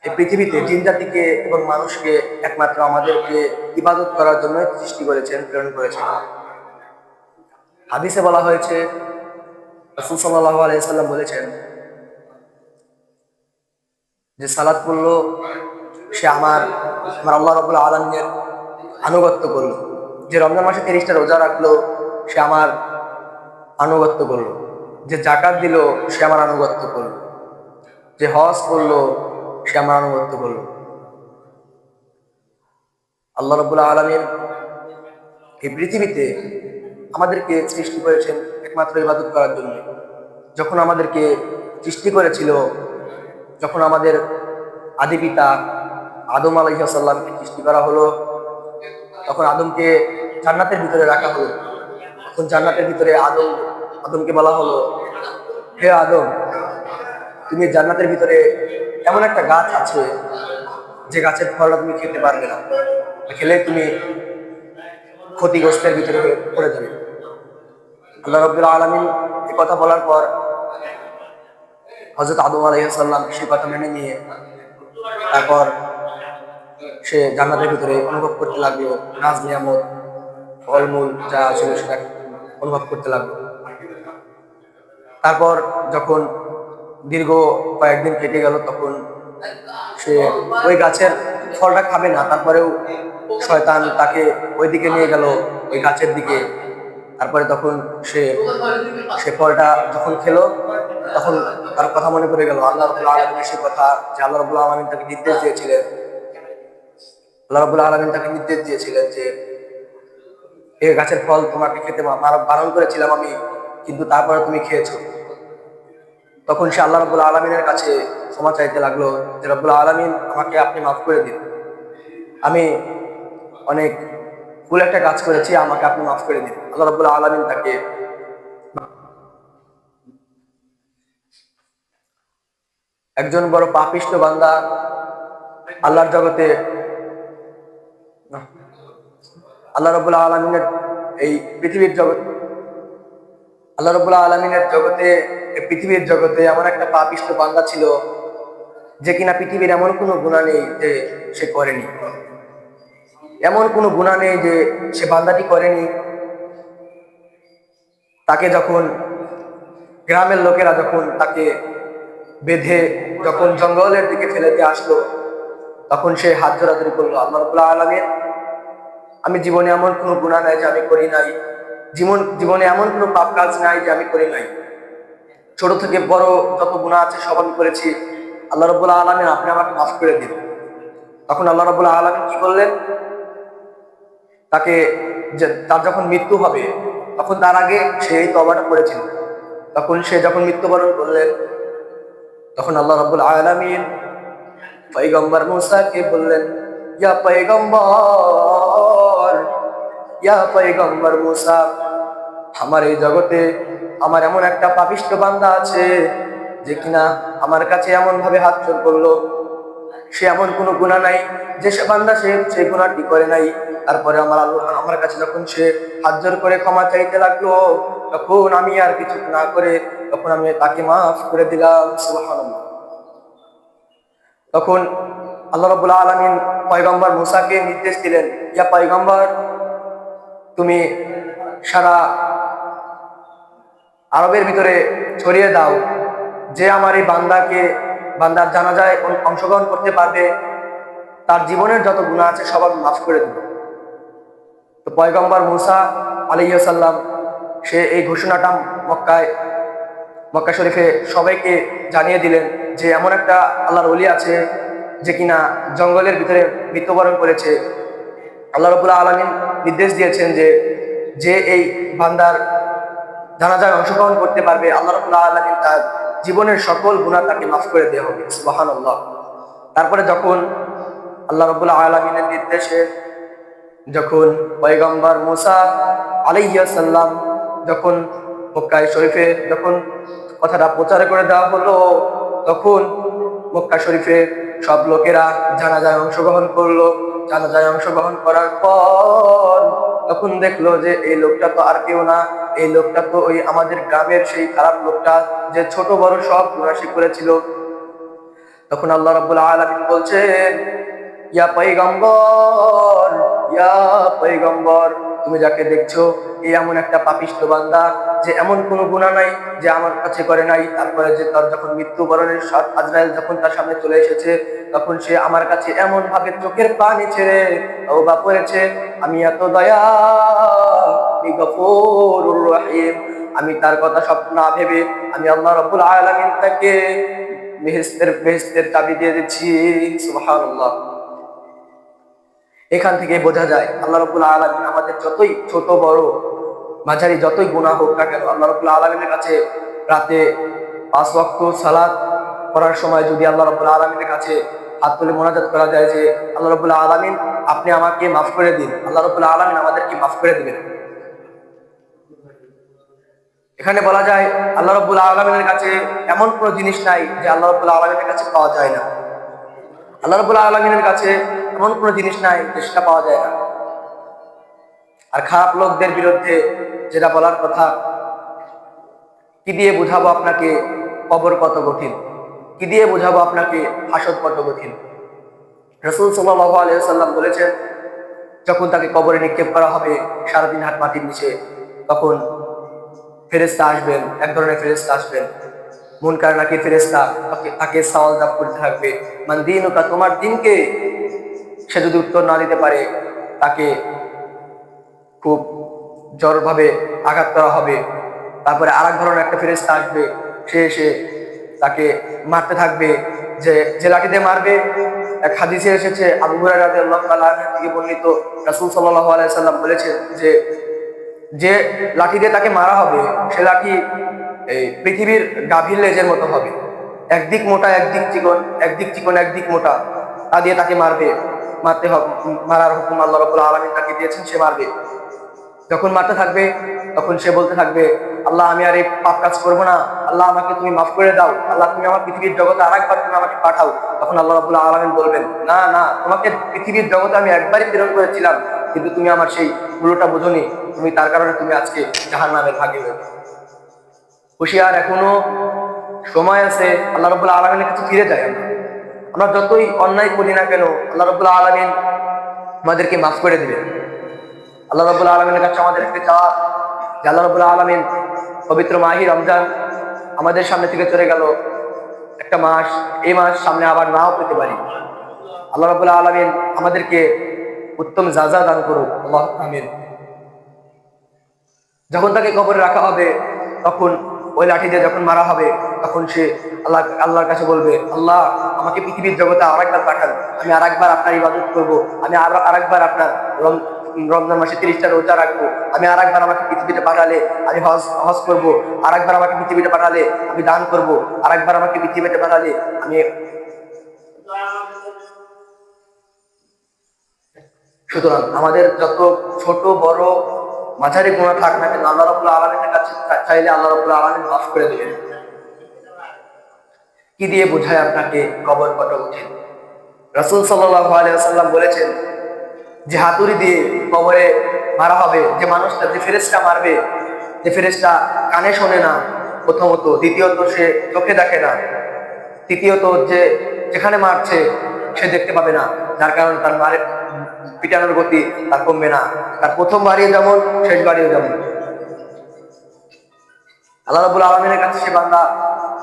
এই পৃথিবীতে জিন জাতিকে এবং মানুষকে একমাত্র আমাদেরকে ইবাদত করার জন্য সৃষ্টি করেছেন, প্রেরণ করেছেন। হাদিসে বলা হয়েছে, রাসূল সাল্লাল্লাহু আলাইহি সাল্লাম বলেছেন যে সালাত পড়লো সে আমার আল্লাহ রাব্বুল আলামিনের আনুগত্য করলো। যে রমজান মাসে 30টা রোজা রাখলো সে আমার আনুগত্য করলো। যে যাকাত দিল সে আমার আনুগত্য করলো। যে হজ করলো সে আমার আনুগত্য করলো। আল্লাহ রাব্বুল আলামিন এই পৃথিবীতে আমাদেরকে সৃষ্টি করেছেন একমাত্র ইবাদত করার জন্য। যখন আমাদেরকে সৃষ্টি করেছিল, যখন আমাদের আদি পিতা আদম আলাইহিস সালামকে সৃষ্টি করা হলো, তখন আদমকে জান্নাতের ভিতরে রাখা হলো। তখন জান্নাতের ভিতরে আদমকে বলা হলো, হে আদম, তুমি জান্নাতের ভিতরে এমন একটা গাছ আছে যে গাছের ফলটা তুমি খেতে পারবে না, খেলে তুমি ক্ষতিগ্রস্তের ভিতরে পড়ে যাবে। আল্লাহ রাব্বুল আলামিন এই কথা বলার পর হযরত আদম আলাইহিস সালাম সেই কথা মেনে নিয়ে তারপর সে জান্নাতের ভিতরে অনুভব করতে লাগলো, নাজ নিয়ামত, ফলমূল যা ছিল সেটা অনুভব করতে লাগলো। তারপর যখন দীর্ঘ কয়েকদিন কেটে গেল, তখন সে ওই গাছের ফলটা খাবে না, তারপরেও শয়তান তাকে ওইদিকে নিয়ে গেল, ওই গাছের দিকে। তারপরে তখন সে ফলটা যখন খেলো, তখন তার কথা মনে পড়ে গেল আল্লাহ রাব্বুল আলামিনের সে কথা, যে আল্লাহ রাব্বুল আলামিন তাকে নির্দেশ দিয়েছিলেন। আল্লাহ রাব্বুল আলামিন তাকে নির্দেশ দিয়েছিলেন যে এই গাছের ফল তোমাকে খেতে বারণ করেছিলাম আমি, কিন্তু তারপরে তুমি খেয়েছো। তখন সে আল্লাহ রাব্বুল আলামিনের কাছে ক্ষমা চাইতে লাগলো যে রাব্বুল আলামিন, আমাকে আপনি মাফ করে দিন, আমি অনেক ভুল একটা কাজ করেছি, আমাকে আপনি মাফ করে দিন। আল্লাহ রাব্বুল আলামিন তাকে একজন বড় পাপিষ্ঠ বান্দা আল্লাহর জগতে, আল্লাহ রাব্বুল আলামিনের এই পৃথিবীর জগৎ, আল্লাহ রাব্বুল আলামিনের জগতে, এই পৃথিবীর জগতে এমন একটা পাপিষ্ঠ বান্দা ছিল যে কিনা পৃথিবীর এমন কোনো গুনাহ নেই যে সে করেনি, এমন কোনো গুনাহ নেই যে সে বান্দাটি করেনি। তাকে যখন গ্রামের লোকেরা যখন তাকে বেঁধে যখন জঙ্গলের দিকে ফেলে দিয়ে আসলো, তখন সে হাত জোড়াজোড়ি করলো, আল্লাহ রাব্বুল আলামিন, আমি জীবনে এমন কোনো গুনাহ নাই যে আমি করি নাই, জীবনে এমন কোনো পাপ কাজ নাই যে আমি করি নাই, ছোট থেকে বড় যত গুনাহ আছে সব আমি করেছি, আল্লাহ রাব্বুল আলামিন আপনি আমাকে মাফ করে দিন। তখন আল্লাহ রাব্বুল আলামিন কি করলেন, তাকে তার যখন মৃত্যু হবে, তখন তার আগে সে এই তওবাটা করেছিল। তখন সে যখন মৃত্যুবরণ করলেন, তখন আল্লাহ রাব্বুল আলামিন পয়গম্বর মুসাকে বললেন, ইয়া পয়গম্বর মুসা, আমার এই জগতে আমার এমন একটা পাপিষ্ঠ বান্দা আছে যে কিনা আমার কাছে এমন ভাবে হাত জোড় করলো, সে এমন কোনো গুনাহ নাই যে সে বান্দা সে গুনাহটি করে নাই। তারপরে আমার কাছে যখন সে হাত জোড় করে ক্ষমা চাইতে লাগলো, তখন আমি আর কিছু না করে তখন আমি তাকে মাফ করে দিলাম। সুবহানাল্লাহ। তখন আল্লাহ রাব্বুল আলামিন পয়গম্বর মুসাকে নির্দেশ দিলেন, ইয়া পয়গম্বর, তুমি সারা আরবের ভিতরে ছড়িয়ে দাও, যে আমার এই বান্দার জানাজায় অংশগ্রহণ করতে পারবে, তার জীবনের যত গুনাহ আছে সব আমি মাফ করে দেব। তো পয়গম্বর মুসা আলাইহিস সালাম সে এই ঘোষণাটা মক্কা শরীফে সবাইকে জানিয়ে দিলেন যে এমন একটা আল্লাহর ওলি আছে যে কিনা জঙ্গলের ভিতরে মৃত্যুবরণ করেছে। আল্লাহ রাব্বুল আলামিন নির্দেশ দিয়েছেন যে যে এই বান্দার জানাজায় অংশগ্রহণ করতে পারবে, আল্লাহ রাব্বুল আলামিন তার জীবনের সকল গুনাহ তাকে মাফ করে দেওয়া হবে। সুবহানাল্লাহ। তারপরে যখন আল্লাহ রাব্বুল আলামিনের নির্দেশে যখন পয়গম্বর মুসা আলাইহিস সালাম যখন মক্কা শরীফে যখন কথাটা প্রচার করে দেওয়া হলো, তখন মক্কা শরীফে সব লোকেরা জানাজায় অংশগ্রহণ করলো। জানাজায় অংশগ্রহণ করার পর তখন দেখলো যে এই লোকটা তো আর কেউ না, এই লোকটা তো ওই আমাদের গ্রামের সেই খারাপ লোকটা যে ছোট বড় সব গুনাহ করেছিল। তখন আল্লাহ রাব্বুল আলামিন বলছেন, ইয়া পয়গম্বর, ইয়া পয়গম্বর, তুমি যাকে দেখছো এই এমন একটা পাপিষ্ঠ বান্দা যে এমন কোনো গুনাহ নাই যে আমার কাছে করে নাই। তারপরে যে তার যখন মৃত্যুবরণের আজরাইল যখন তার সামনে চলে এসেছে, তখন সে আমার কাছে এমন ভাবে চোখের পানি ছেড়ে তওবা করেছে, আমি এত দয়াল, আমি গফুরুর রহিম। আমি তার কথা সব না ভেবে আমি আল্লাহ রাব্বুল আলামিন তাকে বেহেশতের চাবি দিয়ে দিচ্ছি। সুবহানাল্লাহ। এখান থেকে বোঝা যায় আল্লাহ রাব্বুল আলামিন আমাদের যতই ছোট বড় মাঝারি যতই গুনাহ হোক না কেন, আল্লাহ রাব্বুল আলামিনের কাছে রাতে 5 ওয়াক্ত সালাত করার সময় যদি আল্লাহ রাব্বুল আলামিনের কাছে হাত তুলে মোনাজাত করা যায় যে আল্লাহ রাব্বুল আলামিন আপনি আমাকে মাফ করে দিন, আল্লাহ রাব্বুল আলামিন আমাদেরকে মাফ করে দিবেন। এখানে বলা যায় আল্লাহ রাব্বুল আলামিনের কাছে এমন কোনো জিনিস নাই যে আল্লাহ রাব্বুল আলামিনের কাছে পাওয়া যায় না। আল্লাহ রাব্বুল আলামিনের কাছে এমন কোনো জিনিস নাই যে সেটা পাওয়া যায় না। আর খারাপ লোকদের বিরুদ্ধে যেটা বলার কথা, কি দিয়ে বুঝাবো আপনাকে কবর কত কঠিন, কি দিয়ে বুঝাবো আপনাকে হাসর কত কঠিন। রাসূল সাল্লাল্লাহু আলাইহি ওয়াসাল্লাম বলেছেন, যখন তাকে কবরে নিক্ষেপ করা হবে সারাদিন হাত মাটির নিচে, তখন ফেরেশতা আসবেন, এক ধরনের ফেরেশতা আসবেন, মুনকার নাকির ফেরেশতা, তাকে সওয়াল জবাব করতে থাকবে, মান দীনুকা, তোমার দিনকে। সে যদি উত্তর না দিতে পারে তাকে খুব জোরভাবে আঘাত করা হবে। তারপরে আরেক ধরনের একটা ফেরেশতা আসবে, সে এসে তাকে মারতে থাকবে। যে যে লাঠি দিয়ে মারবে, এক হাদিসে এসেছে আবু হুরায়রা রাদিয়াল্লাহু তাআলা থেকে বর্ণিত, রাসূল সাল্লাল্লাহু আলাইহি ওয়াসাল্লাম বলেছেন যে যে লাঠি দিয়ে তাকে মারা হবে সে লাঠি এই পৃথিবীর গাভীর লেজের মতো হবে, একদিক মোটা একদিক চিকন, একদিক চিকন একদিক মোটা, তা দিয়ে তাকে মারতে হবে। মারার হুকুম আল্লাহ রাব্বুল আলামিন তাকে দিয়েছেন, সে মারবে। যখন মারতে থাকবে তখন সে বলতে থাকবে, আল্লাহ আমি আর এই পাপ কাজ করবো না, আল্লাহ আমাকে তুমি মাফ করে দাও, আল্লাহ তুমি আমার পৃথিবীর জগতে আরেকবার তুমি আমাকে পাঠাও। তখন আল্লাহ রাব্বুল আলামিন বলবেন, না না, তোমাকে পৃথিবীর জগতে আমি একবারই প্রেরণ করেছিলাম, কিন্তু তুমি আমার সেই মূল্যটা বুঝোনি, তুমি তার কারণে তুমি আজকে জাহান্নামের ভাগী হয়েছো। হুঁশিয়ার, এখনো সময় আছে, আল্লাহ রাব্বুল আলামিনের কাছে ফিরে যাই। আমরা যতই অন্যায় করি না কেন আল্লাহ রাব্বুল আলামিন আমাদেরকে মাফ করে দিবেন। আল্লাহ রাব্বুল আলামিনের কাছে আমাদের একটা চাওয়া যে আল্লাহ রাব্বুল আলামিন পবিত্র মাহে রমজান আমাদের সামনে থেকে চলে গেল একটা মাস, এই মাস সামনে আবার নাও পেতে পারি। আল্লাহ রাব্বুল আলামিন আমাদেরকে উত্তম জাযা দান করুক, আল্লাহ আমিন। যখন তাকে কবরে রাখা হবে তখন ওই লাঠি দিয়ে যখন মারা হবে তখন সে আল্লাহর কাছে বলবে, আল্লাহ আমাকে পৃথিবীর জগতে আরেকবার পাঠান, আমি আরেকবার আপনার ইবাদত করবো, আমি আরেকবার আপনার রমজান মাসে 30টা রোজা রাখবো, আমি আরেকবার আমাকে পৃথিবীতে পাঠালে আমি হজ করবো, আরেকবার আমাকে পৃথিবীতে পাঠালে আমি দান করবো, আরেকবার আমাকে পৃথিবীতে পাঠালে আমি। সুতরাং আমাদের যত ছোট বড় মাঝারি গুনাহ থাক না কেন আল্লাহ রাব্বুল আলামিনের কাছে চাইলে আল্লাহ রাব্বুল আলামিন মাফ করে দেবেন। কি দিয়ে বোঝায় আপনাকে কবর কত কঠিন? রাসূল সাল্লাল্লাহু আলাইহি ওয়াসাল্লাম বলেছেন যে হাতুড়ি দিয়ে কবরে মারা হবে, যে মানুষটা, যে ফেরেশতা মারবে, যে ফেরেশতা কানে শোনে না প্রথমত, দ্বিতীয়ত সে চোখে দেখে না, তৃতীয়ত যে যেখানে মারছে সে দেখতে পাবে না, যার কারণে তার মারের পিটানোর গতি তার কমবে না, তার প্রথম বাড়িও যেমন শেষ বাড়িও যেমন। আল্লাহ রাব্বুল আলামিনের কাছে সে বান্দা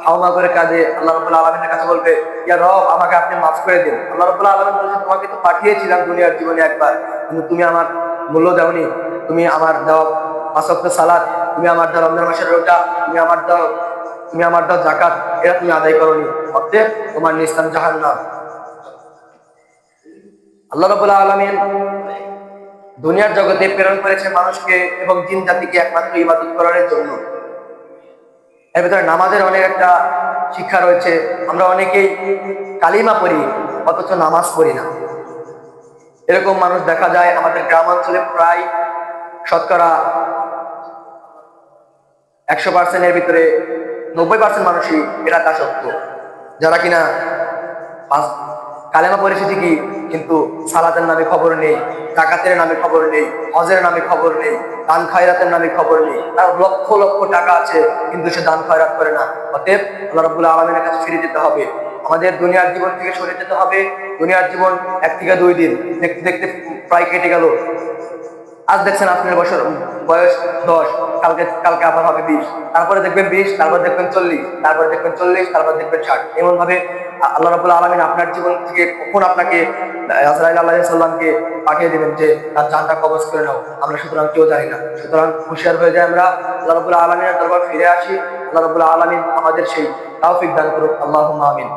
হাওমা করে কাঁদে, আল্লাহ রাব্বুল আলামিনের কাছে বলবে, ইয়া রব আমাকে আপনি মাফ করে দিন। আল্লাহ রাব্বুল আলামিন বলেছেন, তোমাকে তো পাঠিয়েছিলাম দুনিয়ার জীবনে একবার, কিন্তু তুমি আমার মূল্য দাওনি, তুমি আমার দেওয়া 5 ওয়াক্ত সালাত, তুমি আমার দেওয়া রমজান মাসের রোজা, তুমি আমার দেওয়া যাকাত, এটা তুমি আদায় করোনি, অতএব তোমার নিস্তার জাহান্নাম। আল্লাহ রাব্বুল আলামিন দুনিয়ার জগতে প্রেরণ করেছে মানুষকে এবং জিন জাতিকে একমাত্র ইবাদত করার জন্য। এর ভিতরে নামাজের অনেক একটা শিক্ষা রয়েছে। আমরা অনেকেই কালিমা পড়ি অথচ নামাজ পড়ি না। এরকম মানুষ দেখা যায় আমাদের গ্রামাঞ্চলে প্রায় শতকরা 100%-এর ভিতরে 90% মানুষই এটা তা সত্য, যারা কিনা কালেমা পড়েছে ঠিকই কিন্তু সালাতের নামে খবর নেই, জাকাতের নামে খবর নেই, হজের নামে খবর নেই, দান খয়রাতের নামে খবর নেই। তার লক্ষ লক্ষ টাকা আছে কিন্তু সে দান খয়রাত করে না। অতএব আল্লাহ রাব্বুল আলামিনের কাছে ফিরে যেতে হবে। আমাদের দুনিয়ার জীবন থেকে সরে যেতে হবে। দুনিয়ার জীবন 1 থেকে 2 দিন, দেখতে দেখতে প্রায় কেটে গেল। আজ দেখছেন আপনার বয়স 10, কালকে কালকে আবার হবে 20, তারপরে দেখবেন 20, তারপর দেখবেন 40, তারপরে দেখবেন 40, তারপর দেখবেন 60। এমন ভাবে আল্লাহ রাব্বুল আলামিন আপনার জীবন থেকে কখন আপনাকে আজরাইল আলাইহিস সালামকে পাঠিয়ে দিবেন যে তার জানটা কবজ করে নাও, আমরা সুতরাং কেউ জানি না। সুতরাং হুঁশিয়ার হয়ে যায়, আমরা আল্লাহ রাব্বুল আলামিনের দরবার ফিরে আসি। আল্লাহ রাব্বুল আলামিন আমাদের সেই তৌফিক দান করুক। আল্লাহুম্মা আমিন।